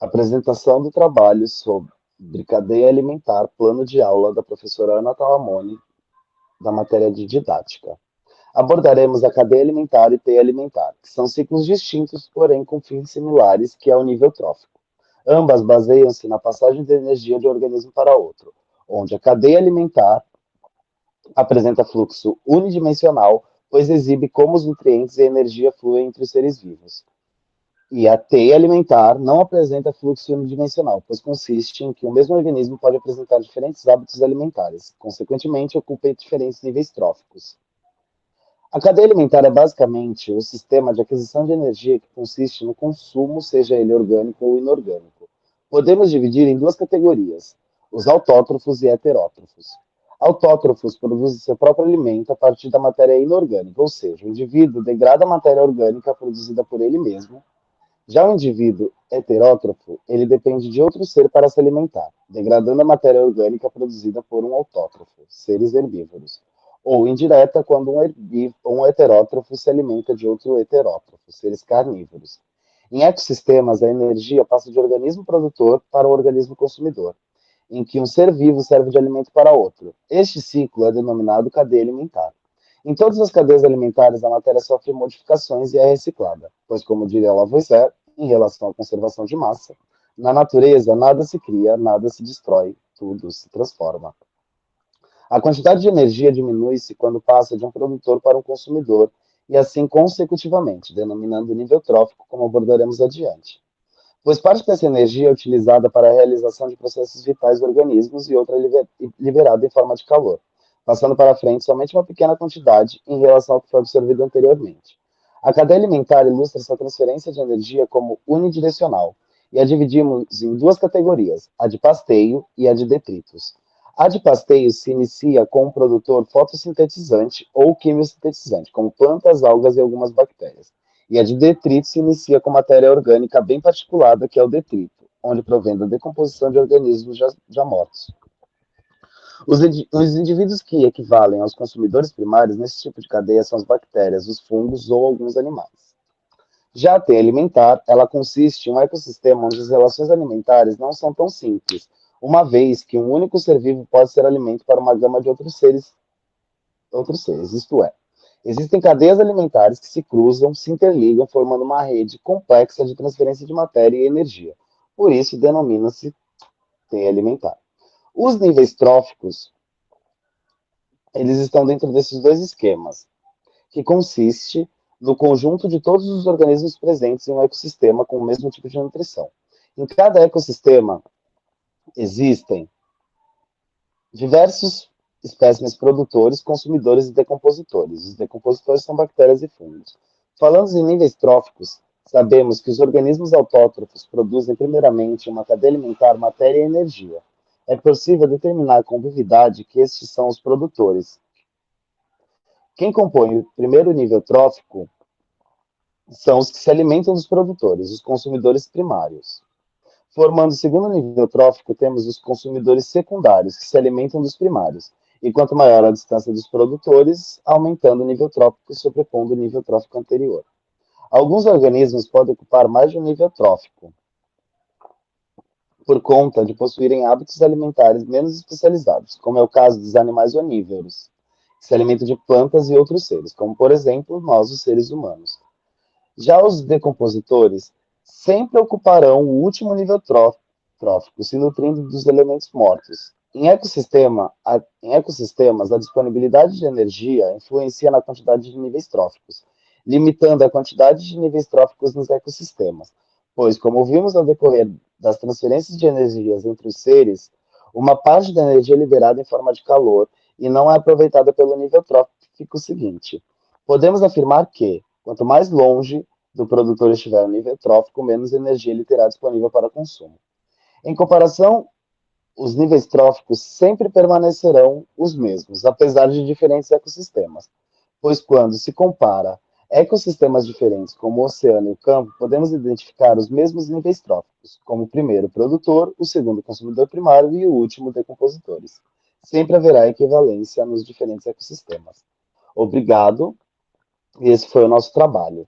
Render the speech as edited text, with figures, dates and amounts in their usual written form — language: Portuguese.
Apresentação do trabalho sobre cadeia alimentar, plano de aula da professora Ana Talamone, da matéria de didática. Abordaremos a cadeia alimentar e teia alimentar, que são ciclos distintos, porém com fins similares, que é o nível trófico. Ambas baseiam-se na passagem de energia de um organismo para outro, onde a cadeia alimentar apresenta fluxo unidimensional, pois exibe como os nutrientes e a energia fluem entre os seres vivos. E a teia alimentar não apresenta fluxo unidimensional, pois consiste em que o mesmo organismo pode apresentar diferentes hábitos alimentares, consequentemente ocupa diferentes níveis tróficos. A cadeia alimentar é basicamente o sistema de aquisição de energia que consiste no consumo, seja ele orgânico ou inorgânico. Podemos dividir em duas categorias, os autótrofos e heterótrofos. Autótrofos produzem seu próprio alimento a partir da matéria inorgânica, ou seja, o indivíduo degrada a matéria orgânica produzida por ele mesmo. Já o indivíduo heterótrofo, ele depende de outro ser para se alimentar, degradando a matéria orgânica produzida por um autótrofo, seres herbívoros. Ou indireta, quando um heterótrofo se alimenta de outro heterótrofo, seres carnívoros. Em ecossistemas, a energia passa de organismo produtor para o organismo consumidor, em que um ser vivo serve de alimento para outro. Este ciclo é denominado cadeia alimentar. Em todas as cadeias alimentares, a matéria sofre modificações e é reciclada, pois, como diria Lavoisier, em relação à conservação de massa, na natureza nada se cria, nada se destrói, tudo se transforma. A quantidade de energia diminui-se quando passa de um produtor para um consumidor, e assim consecutivamente, denominando o nível trófico, como abordaremos adiante. Pois parte dessa energia é utilizada para a realização de processos vitais do organismo e outra liberada em forma de calor, passando para frente somente uma pequena quantidade em relação ao que foi absorvido anteriormente. A cadeia alimentar ilustra essa transferência de energia como unidirecional, e a dividimos em duas categorias, a de pasteio e a de detritos. A de pasteio se inicia com um produtor fotossintetizante ou quimiosintetizante, como plantas, algas e algumas bactérias. E a de detrito se inicia com matéria orgânica bem particulada, que é o detrito, onde provém da decomposição de organismos já mortos. Os indivíduos que equivalem aos consumidores primários nesse tipo de cadeia são as bactérias, os fungos ou alguns animais. Já a teia alimentar, ela consiste em um ecossistema onde as relações alimentares não são tão simples, uma vez que um único ser vivo pode ser alimento para uma gama de outros seres, isto é, existem cadeias alimentares que se cruzam, se interligam, formando uma rede complexa de transferência de matéria e energia. Por isso, denomina-se teia alimentar. Os níveis tróficos, eles estão dentro desses dois esquemas, que consiste no conjunto de todos os organismos presentes em um ecossistema com o mesmo tipo de nutrição. Em cada ecossistema existem diversos espécimes produtores, consumidores e decompositores. Os decompositores são bactérias e fungos. Falando em níveis tróficos, sabemos que os organismos autótrofos produzem primeiramente uma cadeia alimentar, matéria e energia. É possível determinar com vividade que estes são os produtores. Quem compõe o primeiro nível trófico são os que se alimentam dos produtores, os consumidores primários. Formando o segundo nível trófico, temos os consumidores secundários, que se alimentam dos primários. E quanto maior a distância dos produtores, aumentando o nível trófico e sobrepondo o nível trófico anterior. Alguns organismos podem ocupar mais de um nível trófico, por conta de possuírem hábitos alimentares menos especializados, como é o caso dos animais onívoros, que se alimentam de plantas e outros seres, como, por exemplo, nós, os seres humanos. Já os decompositores sempre ocuparão o último nível trófico, se nutrindo dos elementos mortos. Em ecossistemas, a disponibilidade de energia influencia na quantidade de níveis tróficos, limitando a quantidade de níveis tróficos nos ecossistemas, pois, como vimos ao decorrer das transferências de energias entre os seres, uma parte da energia é liberada em forma de calor e não é aproveitada pelo nível trófico seguinte. Podemos afirmar que, quanto mais longe do produtor estiver o nível trófico, menos energia ele terá disponível para consumo. Em comparação, os níveis tróficos sempre permanecerão os mesmos, apesar de diferentes ecossistemas, pois quando se compara ecossistemas diferentes, como o oceano e o campo, podemos identificar os mesmos níveis tróficos, como o primeiro produtor, o segundo consumidor primário e o último decompositores. Sempre haverá equivalência nos diferentes ecossistemas. Obrigado, e esse foi o nosso trabalho.